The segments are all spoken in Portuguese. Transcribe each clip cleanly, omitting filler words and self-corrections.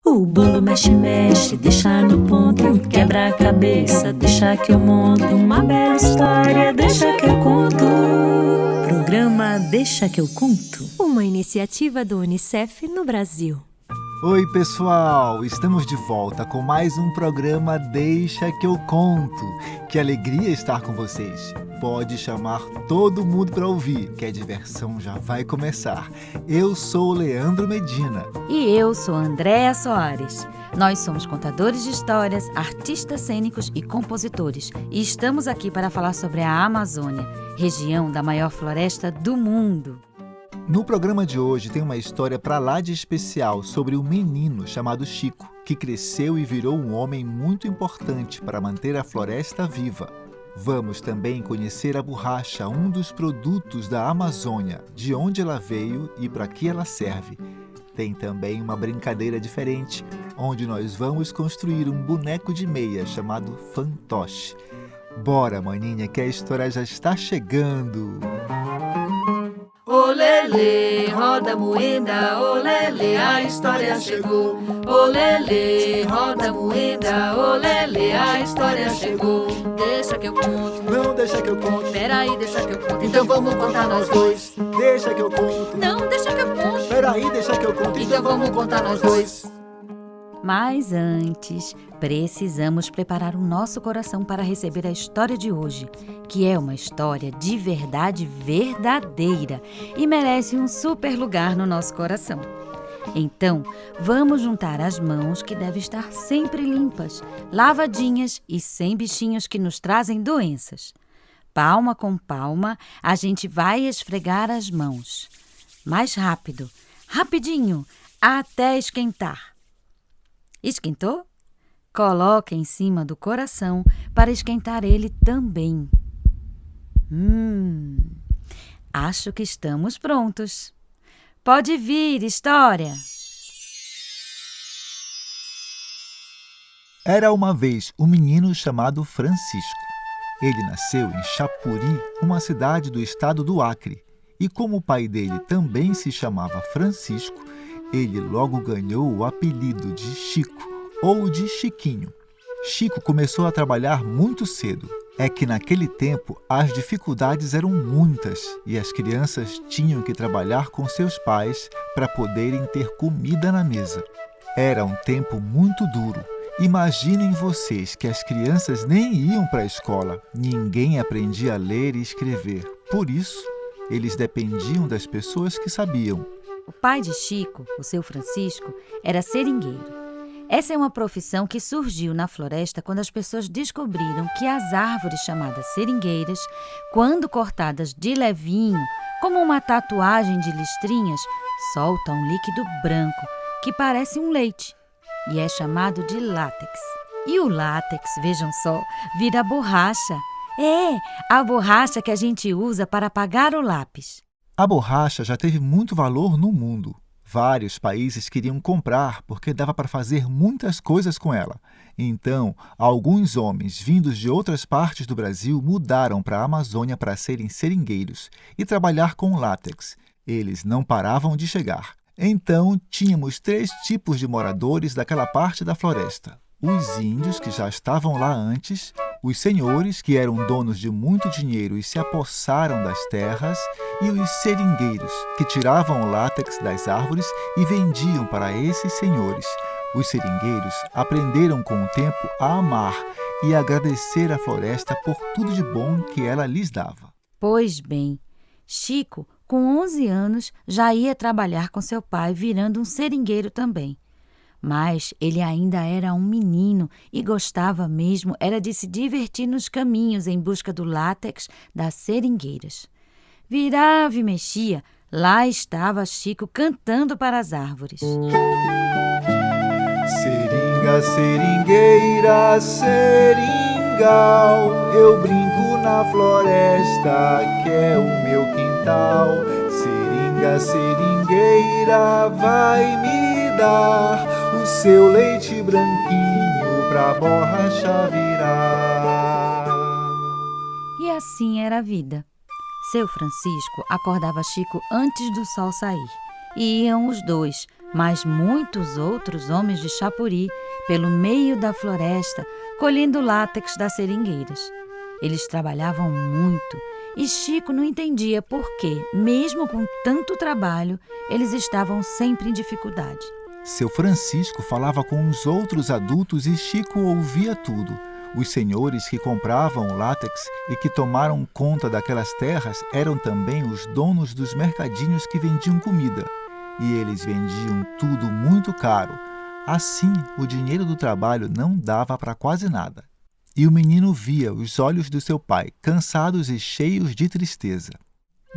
O bolo mexe, mexe, deixa no ponto. Quebra a cabeça, deixa que eu monto. Uma bela história, deixa que eu conto. Programa Deixa que eu conto. Uma iniciativa do UNICEF no Brasil. Oi pessoal, estamos de volta com mais um programa Deixa que eu conto. Que alegria estar com vocês. Pode chamar todo mundo para ouvir, que a diversão já vai começar. Eu sou o Leandro Medina. E eu sou Andréa Soares. Nós somos contadores de histórias, artistas cênicos e compositores. E estamos aqui para falar sobre a Amazônia, região da maior floresta do mundo. No programa de hoje tem uma história pra lá de especial sobre um menino chamado Chico, que cresceu e virou um homem muito importante para manter a floresta viva. Vamos também conhecer a borracha, um dos produtos da Amazônia, de onde ela veio e para que ela serve. Tem também uma brincadeira diferente, onde nós vamos construir um boneco de meia chamado fantoche. Bora, maninha, que a história já está chegando! Olele, roda moeda, olele, a história chegou. Olele, roda moeda, olele, a história chegou. Deixa que eu conto. Não deixa que eu conto. Peraí, deixa que eu conto. Então vamos contar nós dois. Deixa que eu conto. Não, deixa que eu conto. Peraí, deixa que eu conto. Então vamos contar nós dois. Mas antes, precisamos preparar o nosso coração para receber a história de hoje, que é uma história de verdade verdadeira e merece um super lugar no nosso coração. Então, vamos juntar as mãos que devem estar sempre limpas, lavadinhas e sem bichinhos que nos trazem doenças. Palma com palma, a gente vai esfregar as mãos. Mais rápido, rapidinho, até esquentar. Esquentou? Coloque em cima do coração para esquentar ele também. Acho que estamos prontos. Pode vir, história! Era uma vez um menino chamado Francisco. Ele nasceu em Chapuri, uma cidade do estado do Acre. E como o pai dele também se chamava Francisco, ele logo ganhou o apelido de Chico, ou de Chiquinho. Chico começou a trabalhar muito cedo. É que naquele tempo as dificuldades eram muitas e as crianças tinham que trabalhar com seus pais para poderem ter comida na mesa. Era um tempo muito duro. Imaginem vocês que as crianças nem iam para a escola, ninguém aprendia a ler e escrever. Por isso, eles dependiam das pessoas que sabiam. O pai de Chico, o seu Francisco, era seringueiro. Essa é uma profissão que surgiu na floresta quando as pessoas descobriram que as árvores chamadas seringueiras, quando cortadas de levinho, como uma tatuagem de listrinhas, soltam um líquido branco que parece um leite e é chamado de látex. E o látex, vejam só, vira borracha. É, a borracha que a gente usa para apagar o lápis. A borracha já teve muito valor no mundo. Vários países queriam comprar porque dava para fazer muitas coisas com ela. Então, alguns homens vindos de outras partes do Brasil mudaram para a Amazônia para serem seringueiros e trabalhar com látex. Eles não paravam de chegar. Então, tínhamos 3 tipos de moradores daquela parte da floresta. Os índios, que já estavam lá antes, os senhores, que eram donos de muito dinheiro e se apossaram das terras, e os seringueiros, que tiravam o látex das árvores e vendiam para esses senhores. Os seringueiros aprenderam com o tempo a amar e a agradecer à floresta por tudo de bom que ela lhes dava. Pois bem, Chico, com 11 anos, já ia trabalhar com seu pai, virando um seringueiro também. Mas ele ainda era um menino e gostava mesmo era de se divertir nos caminhos em busca do látex das seringueiras. Virava e mexia, lá estava Chico cantando para as árvores. Seringa, seringueira, seringal, eu brinco na floresta que é o meu quintal. Seringa, seringueira, vai me dar o seu leite branquinho pra borracha virar. E assim era a vida. Seu Francisco acordava Chico antes do sol sair e iam os dois, mas muitos outros homens de Chapuri, pelo meio da floresta, colhendo látex das seringueiras. Eles trabalhavam muito e Chico não entendia por que, mesmo com tanto trabalho, eles estavam sempre em dificuldade. Seu Francisco falava com os outros adultos e Chico ouvia tudo. Os senhores que compravam o látex e que tomaram conta daquelas terras eram também os donos dos mercadinhos que vendiam comida. E eles vendiam tudo muito caro. Assim, o dinheiro do trabalho não dava para quase nada. E o menino via os olhos do seu pai, cansados e cheios de tristeza.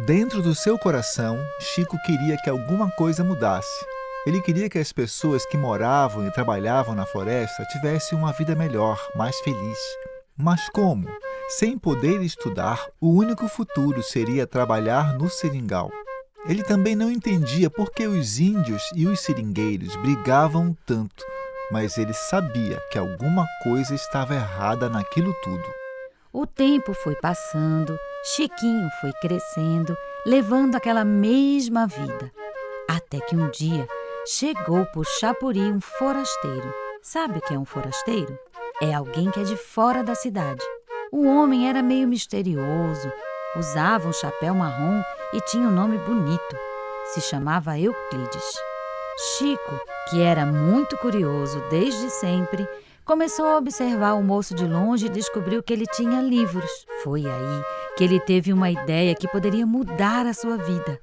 Dentro do seu coração, Chico queria que alguma coisa mudasse. Ele queria que as pessoas que moravam e trabalhavam na floresta tivessem uma vida melhor, mais feliz. Mas como? Sem poder estudar, o único futuro seria trabalhar no seringal. Ele também não entendia por que os índios e os seringueiros brigavam tanto, mas ele sabia que alguma coisa estava errada naquilo tudo. O tempo foi passando, Chiquinho foi crescendo, levando aquela mesma vida. Até que um dia chegou por Chapuri um forasteiro. Sabe o que é um forasteiro? É alguém que é de fora da cidade. O homem era meio misterioso, usava um chapéu marrom e tinha um nome bonito. Se chamava Euclides. Chico, que era muito curioso desde sempre, começou a observar o moço de longe e descobriu que ele tinha livros. Foi aí que ele teve uma ideia que poderia mudar a sua vida.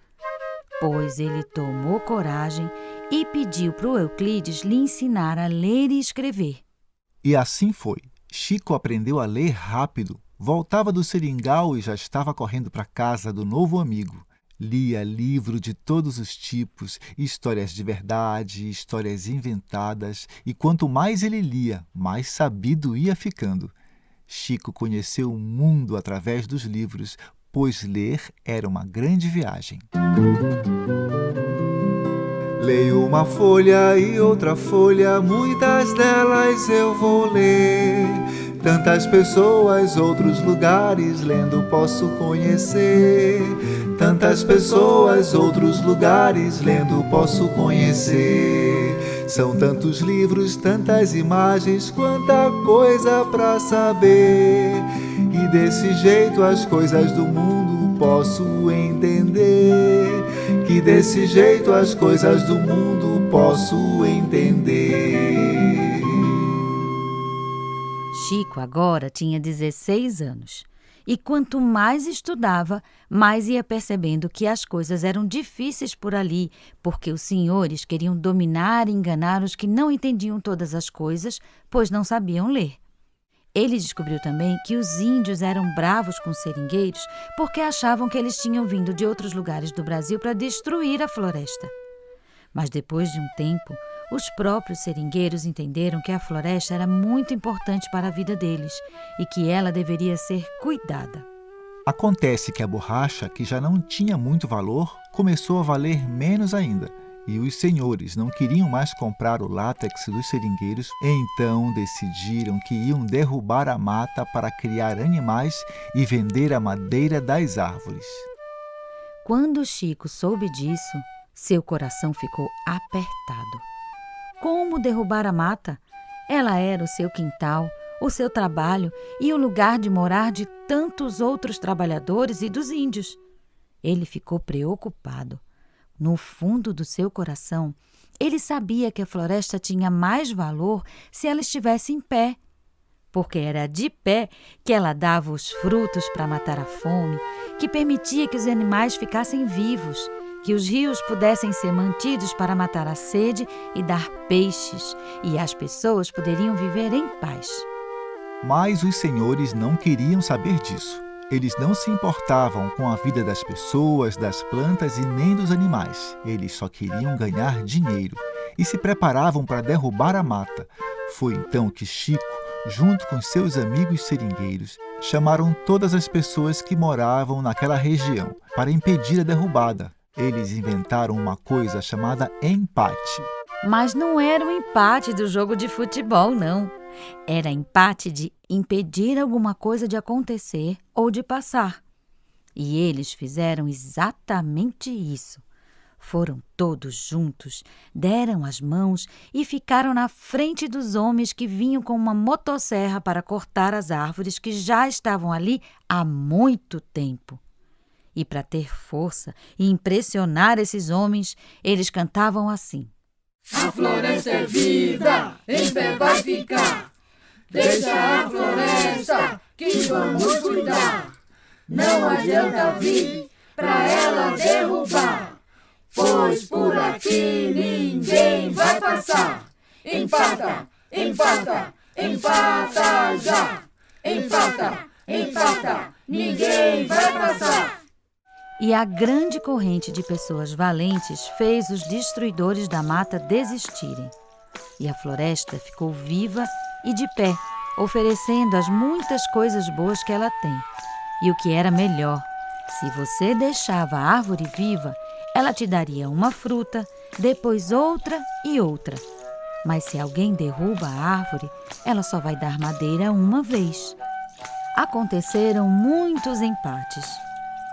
Pois ele tomou coragem e pediu para o Euclides lhe ensinar a ler e escrever. E assim foi. Chico aprendeu a ler rápido. Voltava do seringal e já estava correndo para a casa do novo amigo. Lia livro de todos os tipos, histórias de verdade, histórias inventadas, e quanto mais ele lia, mais sabido ia ficando. Chico conheceu o mundo através dos livros, pois ler era uma grande viagem. Leio uma folha e outra folha, muitas delas eu vou ler. Tantas pessoas, outros lugares, lendo posso conhecer. Tantas pessoas, outros lugares, lendo posso conhecer. São tantos livros, tantas imagens, quanta coisa pra saber. E desse jeito as coisas do mundo posso entender. Que desse jeito as coisas do mundo posso entender. Chico agora tinha 16 anos. E quanto mais estudava, mais ia percebendo que as coisas eram difíceis por ali, porque os senhores queriam dominar e enganar os que não entendiam todas as coisas, pois não sabiam ler. Ele descobriu também que os índios eram bravos com os seringueiros porque achavam que eles tinham vindo de outros lugares do Brasil para destruir a floresta. Mas depois de um tempo, os próprios seringueiros entenderam que a floresta era muito importante para a vida deles e que ela deveria ser cuidada. Acontece que a borracha, que já não tinha muito valor, começou a valer menos ainda. E os senhores não queriam mais comprar o látex dos seringueiros, então decidiram que iam derrubar a mata para criar animais e vender a madeira das árvores. Quando Chico soube disso, seu coração ficou apertado. Como derrubar a mata? Ela era o seu quintal, o seu trabalho e o lugar de morar de tantos outros trabalhadores e dos índios. Ele ficou preocupado. No fundo do seu coração, ele sabia que a floresta tinha mais valor se ela estivesse em pé, porque era de pé que ela dava os frutos para matar a fome, que permitia que os animais ficassem vivos, que os rios pudessem ser mantidos para matar a sede e dar peixes, e as pessoas poderiam viver em paz. Mas os senhores não queriam saber disso. Eles não se importavam com a vida das pessoas, das plantas e nem dos animais. Eles só queriam ganhar dinheiro e se preparavam para derrubar a mata. Foi então que Chico, junto com seus amigos seringueiros, chamaram todas as pessoas que moravam naquela região para impedir a derrubada. Eles inventaram uma coisa chamada empate. Mas não era o empate do jogo de futebol, não. Era empate de impedir alguma coisa de acontecer ou de passar. E eles fizeram exatamente isso. Foram todos juntos, deram as mãos e ficaram na frente dos homens que vinham com uma motosserra para cortar as árvores que já estavam ali há muito tempo. E para ter força e impressionar esses homens, eles cantavam assim: A floresta é viva, em pé vai ficar. Deixa a floresta que vamos cuidar. Não adianta vir pra ela derrubar, pois por aqui ninguém vai passar. Empata, empata, empata já. Empata, empata, ninguém vai passar. E a grande corrente de pessoas valentes fez os destruidores da mata desistirem. E a floresta ficou viva e de pé, oferecendo as muitas coisas boas que ela tem. E o que era melhor, se você deixava a árvore viva, ela te daria uma fruta, depois outra e outra. Mas se alguém derruba a árvore, ela só vai dar madeira uma vez. Aconteceram muitos empates.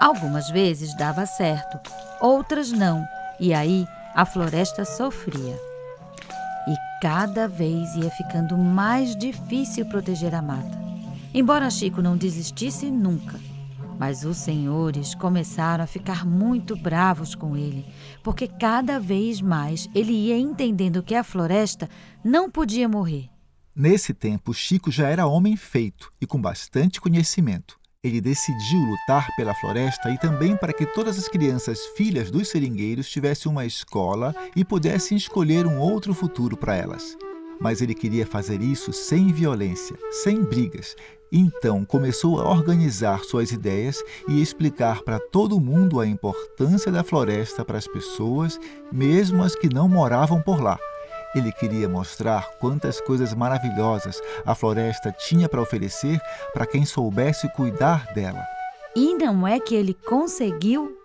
Algumas vezes dava certo, outras não, e aí a floresta sofria. E cada vez ia ficando mais difícil proteger a mata. Embora Chico não desistisse nunca, mas os senhores começaram a ficar muito bravos com ele, porque cada vez mais ele ia entendendo que a floresta não podia morrer. Nesse tempo, Chico já era homem feito e com bastante conhecimento. Ele decidiu lutar pela floresta e também para que todas as crianças filhas dos seringueiros tivessem uma escola e pudessem escolher um outro futuro para elas. Mas ele queria fazer isso sem violência, sem brigas. Então começou a organizar suas ideias e explicar para todo mundo a importância da floresta para as pessoas, mesmo as que não moravam por lá. Ele queria mostrar quantas coisas maravilhosas a floresta tinha para oferecer para quem soubesse cuidar dela. E não é que ele conseguiu?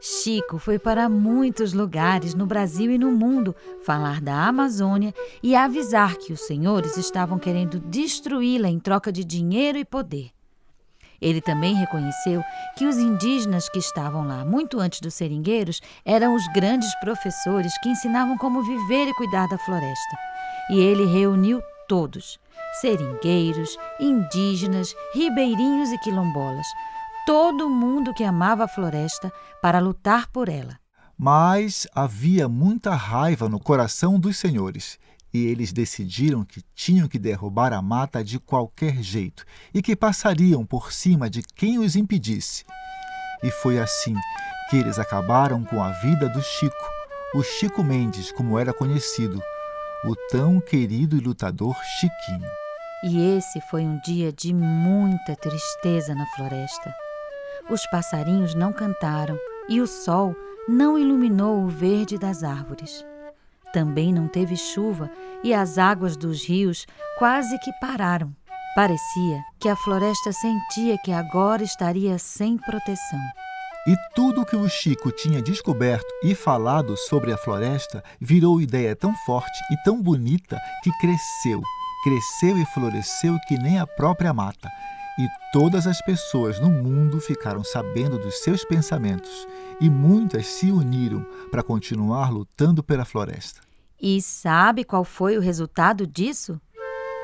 Chico foi para muitos lugares no Brasil e no mundo falar da Amazônia e avisar que os senhores estavam querendo destruí-la em troca de dinheiro e poder. Ele também reconheceu que os indígenas que estavam lá muito antes dos seringueiros eram os grandes professores que ensinavam como viver e cuidar da floresta. E ele reuniu todos, seringueiros, indígenas, ribeirinhos e quilombolas, todo mundo que amava a floresta para lutar por ela. Mas havia muita raiva no coração dos senhores. E eles decidiram que tinham que derrubar a mata de qualquer jeito e que passariam por cima de quem os impedisse. E foi assim que eles acabaram com a vida do Chico, o Chico Mendes, como era conhecido, o tão querido e lutador Chiquinho. E esse foi um dia de muita tristeza na floresta. Os passarinhos não cantaram e o sol não iluminou o verde das árvores. Também não teve chuva e as águas dos rios quase que pararam. Parecia que a floresta sentia que agora estaria sem proteção. E tudo que o Chico tinha descoberto e falado sobre a floresta virou ideia tão forte e tão bonita que cresceu e floresceu que nem a própria mata. E todas as pessoas no mundo ficaram sabendo dos seus pensamentos e muitas se uniram para continuar lutando pela floresta. E sabe qual foi o resultado disso?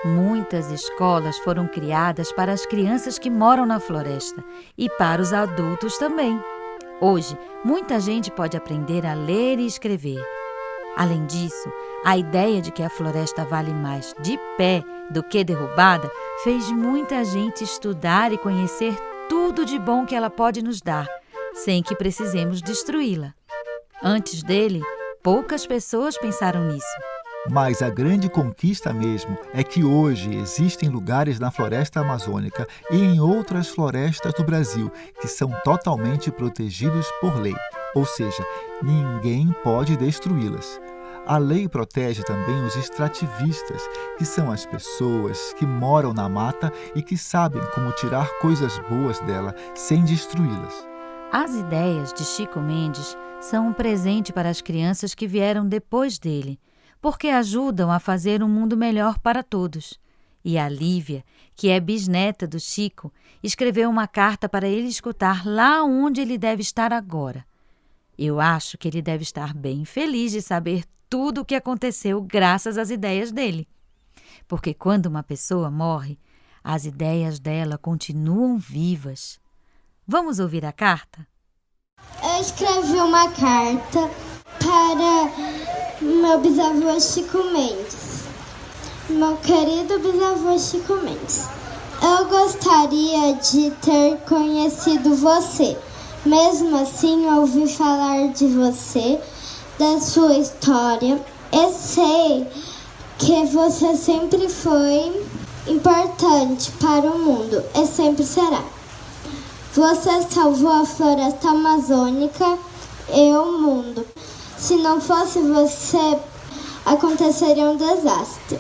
Muitas escolas foram criadas para as crianças que moram na floresta e para os adultos também. Hoje, muita gente pode aprender a ler e escrever. Além disso, a ideia de que a floresta vale mais de pé do que derrubada fez muita gente estudar e conhecer tudo de bom que ela pode nos dar, sem que precisemos destruí-la. Antes dele, poucas pessoas pensaram nisso. Mas a grande conquista mesmo é que hoje existem lugares na floresta amazônica e em outras florestas do Brasil que são totalmente protegidos por lei, ou seja, ninguém pode destruí-las. A lei protege também os extrativistas, que são as pessoas que moram na mata e que sabem como tirar coisas boas dela sem destruí-las. As ideias de Chico Mendes são um presente para as crianças que vieram depois dele, porque ajudam a fazer um mundo melhor para todos. E a Lívia, que é bisneta do Chico, escreveu uma carta para ele escutar lá onde ele deve estar agora. Eu acho que ele deve estar bem feliz de saber tudo o que aconteceu graças às ideias dele. Porque quando uma pessoa morre, as ideias dela continuam vivas. Vamos ouvir a carta? Eu escrevi uma carta para meu bisavô Chico Mendes, meu querido bisavô Chico Mendes. Eu gostaria de ter conhecido você. Mesmo assim, ouvi falar de você, da sua história. Eu sei que você sempre foi importante para o mundo e sempre será. Você salvou a floresta amazônica e o mundo. Se não fosse você, aconteceria um desastre.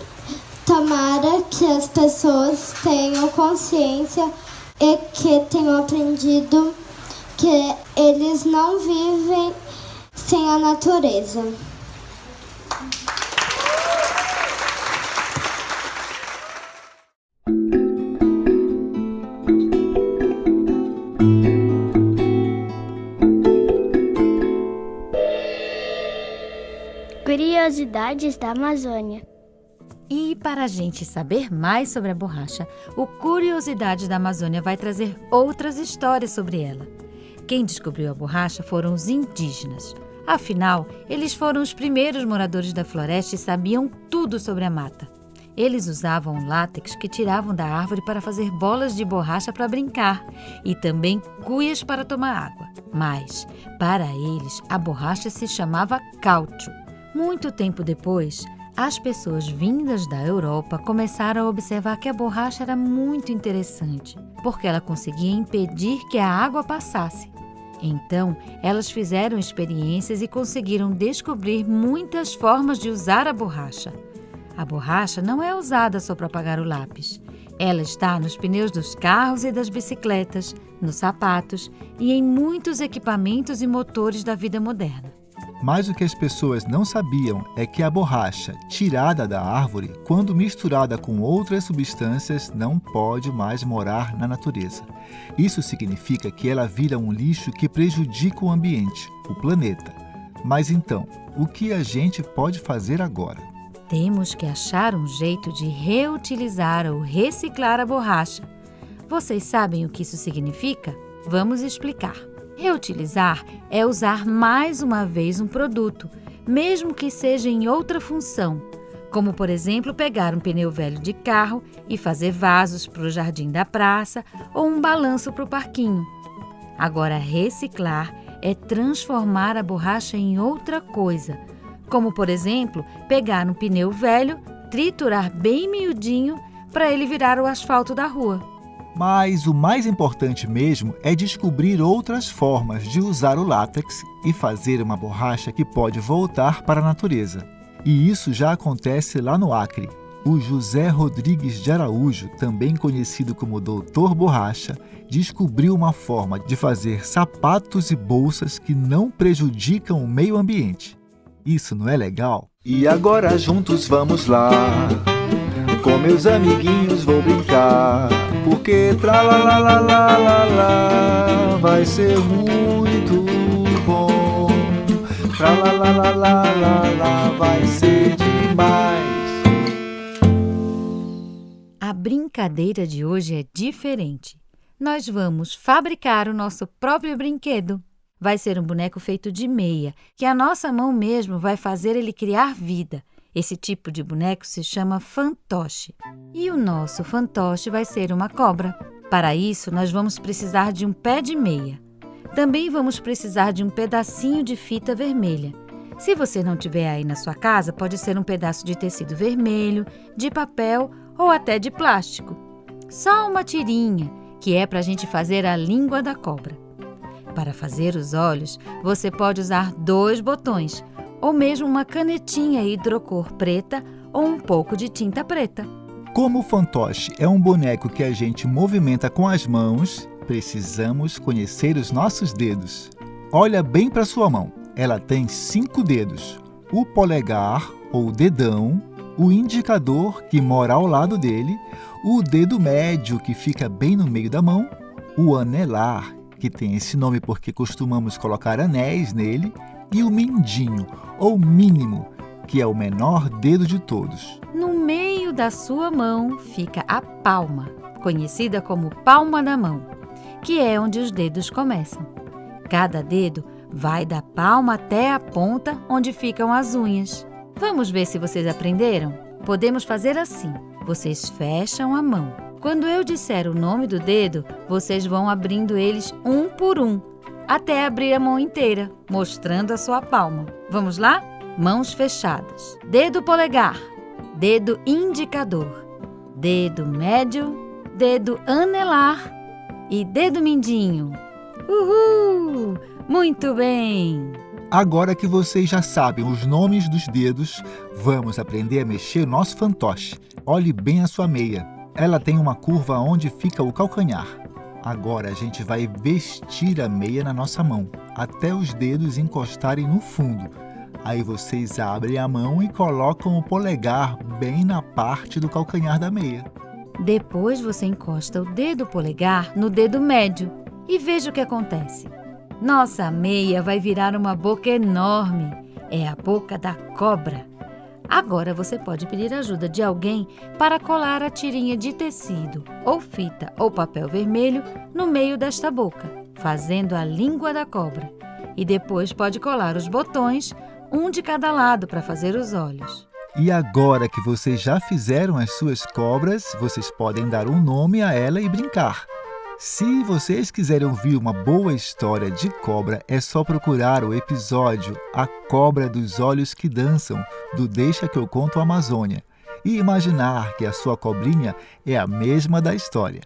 Tomara que as pessoas tenham consciência e que tenham aprendido que eles não vivem sem a natureza. Curiosidades da Amazônia. E para a gente saber mais sobre a borracha, o Curiosidades da Amazônia vai trazer outras histórias sobre ela. Quem descobriu a borracha foram os indígenas. Afinal, eles foram os primeiros moradores da floresta e sabiam tudo sobre a mata. Eles usavam látex que tiravam da árvore para fazer bolas de borracha para brincar e também cuias para tomar água. Mas, para eles, a borracha se chamava cálcio. Muito tempo depois, as pessoas vindas da Europa começaram a observar que a borracha era muito interessante, porque ela conseguia impedir que a água passasse. Então, elas fizeram experiências e conseguiram descobrir muitas formas de usar a borracha. A borracha não é usada só para apagar o lápis. Ela está nos pneus dos carros e das bicicletas, nos sapatos e em muitos equipamentos e motores da vida moderna. Mas o que as pessoas não sabiam é que a borracha, tirada da árvore, quando misturada com outras substâncias, não pode mais morar na natureza. Isso significa que ela vira um lixo que prejudica o ambiente, o planeta. Mas então, o que a gente pode fazer agora? Temos que achar um jeito de reutilizar ou reciclar a borracha. Vocês sabem o que isso significa? Vamos explicar. Reutilizar é usar mais uma vez um produto, mesmo que seja em outra função, como, por exemplo, pegar um pneu velho de carro e fazer vasos para o jardim da praça ou um balanço para o parquinho. Agora, reciclar é transformar a borracha em outra coisa, como, por exemplo, pegar um pneu velho, triturar bem miudinho para ele virar o asfalto da rua. Mas o mais importante mesmo é descobrir outras formas de usar o látex e fazer uma borracha que pode voltar para a natureza. E isso já acontece lá no Acre. O José Rodrigues de Araújo, também conhecido como Doutor Borracha, descobriu uma forma de fazer sapatos e bolsas que não prejudicam o meio ambiente. Isso não é legal? E agora juntos vamos lá, com meus amiguinhos vou brincar, porque tralalalalalalá vai ser muito bom. Tralalalalalalá vai ser demais. A brincadeira de hoje é diferente. Nós vamos fabricar o nosso próprio brinquedo. Vai ser um boneco feito de meia, que a nossa mão mesmo vai fazer ele criar vida. Esse tipo de boneco se chama fantoche. E o nosso fantoche vai ser uma cobra. Para isso, nós vamos precisar de um pé de meia. Também vamos precisar de um pedacinho de fita vermelha. Se você não tiver aí na sua casa, pode ser um pedaço de tecido vermelho, de papel ou até de plástico. Só uma tirinha, que é para a gente fazer a língua da cobra. Para fazer os olhos, você pode usar 2 botões, ou mesmo uma canetinha hidrocor preta ou um pouco de tinta preta. Como o fantoche é um boneco que a gente movimenta com as mãos, precisamos conhecer os nossos dedos. Olha bem para sua mão. Ela tem 5 dedos. O polegar, ou dedão, o indicador, que mora ao lado dele, o dedo médio, que fica bem no meio da mão, o anelar, que tem esse nome porque costumamos colocar anéis nele, e o mindinho, ou mínimo, que é o menor dedo de todos. No meio da sua mão fica a palma, conhecida como palma da mão, que é onde os dedos começam. Cada dedo vai da palma até a ponta, onde ficam as unhas. Vamos ver se vocês aprenderam? Podemos fazer assim. Vocês fecham a mão. Quando eu disser o nome do dedo, vocês vão abrindo eles um por um, até abrir a mão inteira, mostrando a sua palma. Vamos lá? Mãos fechadas. Dedo polegar, dedo indicador, dedo médio, dedo anelar e dedo mindinho. Uhul! Muito bem! Agora que vocês já sabem os nomes dos dedos, vamos aprender a mexer o nosso fantoche. Olhe bem a sua meia. Ela tem uma curva onde fica o calcanhar. Agora a gente vai vestir a meia na nossa mão, até os dedos encostarem no fundo. Aí vocês abrem a mão e colocam o polegar bem na parte do calcanhar da meia. Depois você encosta o dedo polegar no dedo médio e veja o que acontece. Nossa meia vai virar uma boca enorme. É a boca da cobra. Agora você pode pedir ajuda de alguém para colar a tirinha de tecido, ou fita, ou papel vermelho no meio desta boca, fazendo a língua da cobra. E depois pode colar os botões, um de cada lado para fazer os olhos. E agora que vocês já fizeram as suas cobras, vocês podem dar um nome a ela e brincar. Se vocês quiserem ouvir uma boa história de cobra, é só procurar o episódio A Cobra dos Olhos que Dançam, do Deixa que eu conto Amazônia, e imaginar que a sua cobrinha é a mesma da história.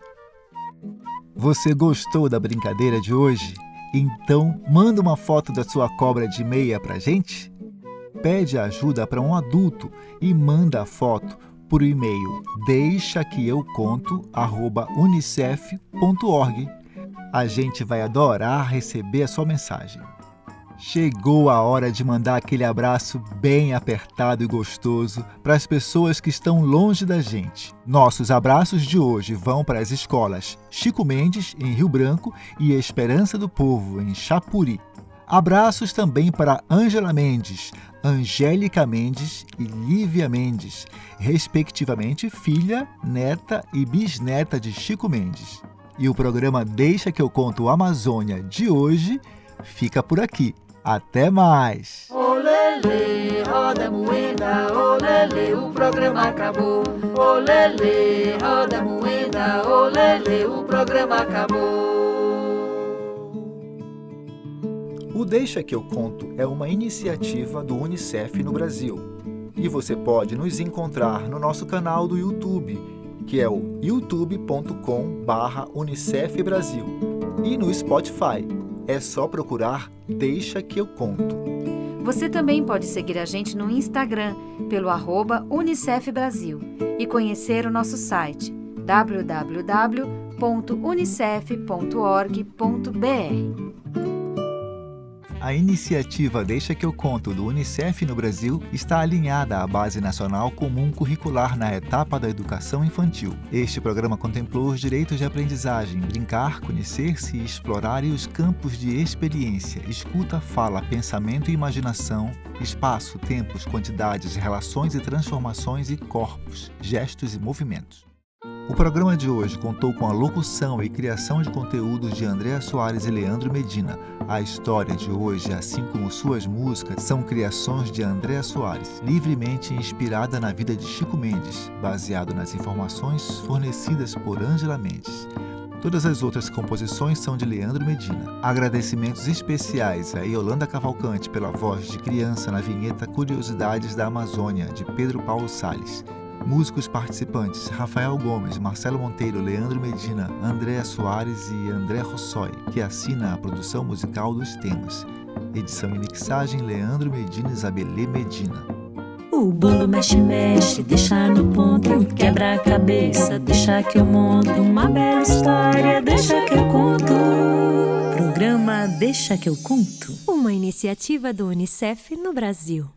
Você gostou da brincadeira de hoje? Então, manda uma foto da sua cobra de meia pra gente? Pede ajuda para um adulto e manda a foto por e-mail deixaqueeuconto@unicef.org. A gente vai adorar receber a sua mensagem. Chegou a hora de mandar aquele abraço bem apertado e gostoso para as pessoas que estão longe da gente. Nossos abraços de hoje vão para as escolas Chico Mendes, em Rio Branco, e Esperança do Povo, em Chapuri. Abraços também para Ângela Mendes, Angélica Mendes e Lívia Mendes, respectivamente filha, neta e bisneta de Chico Mendes. E o programa Deixa que eu conto Amazônia de hoje fica por aqui. Até mais! Olele, roda moeda, olele, o programa acabou. Olele, roda moeda, olele, o programa acabou. O Deixa que eu conto é uma iniciativa do Unicef no Brasil. E você pode nos encontrar no nosso canal do YouTube, que é o youtube.com/Unicef Brasil. E no Spotify, é só procurar Deixa que eu conto. Você também pode seguir a gente no Instagram, pelo @Unicef Brasil, e conhecer o nosso site www.unicef.org.br. A iniciativa Deixa que eu conto do Unicef no Brasil está alinhada à Base Nacional Comum Curricular na etapa da educação infantil. Este programa contemplou os direitos de aprendizagem, brincar, conhecer-se e explorar e os campos de experiência, escuta, fala, pensamento e imaginação, espaço, tempos, quantidades, relações e transformações e corpos, gestos e movimentos. O programa de hoje contou com a locução e criação de conteúdos de Andréa Soares e Leandro Medina. A história de hoje, assim como suas músicas, são criações de Andréa Soares, livremente inspirada na vida de Chico Mendes, baseado nas informações fornecidas por Ângela Mendes. Todas as outras composições são de Leandro Medina. Agradecimentos especiais a Yolanda Cavalcante pela voz de criança na vinheta Curiosidades da Amazônia, de Pedro Paulo Salles. Músicos participantes: Rafael Gomes, Marcelo Monteiro, Leandro Medina, Andréa Soares e André Rossoi, que assina a produção musical dos temas. Edição e mixagem: Leandro Medina e Isabelê Medina. O bolo mexe, mexe, deixa no ponto, quebra a cabeça, deixa que eu monto uma bela história, deixa que eu conto. Programa Deixa que eu conto. Uma iniciativa do Unicef no Brasil.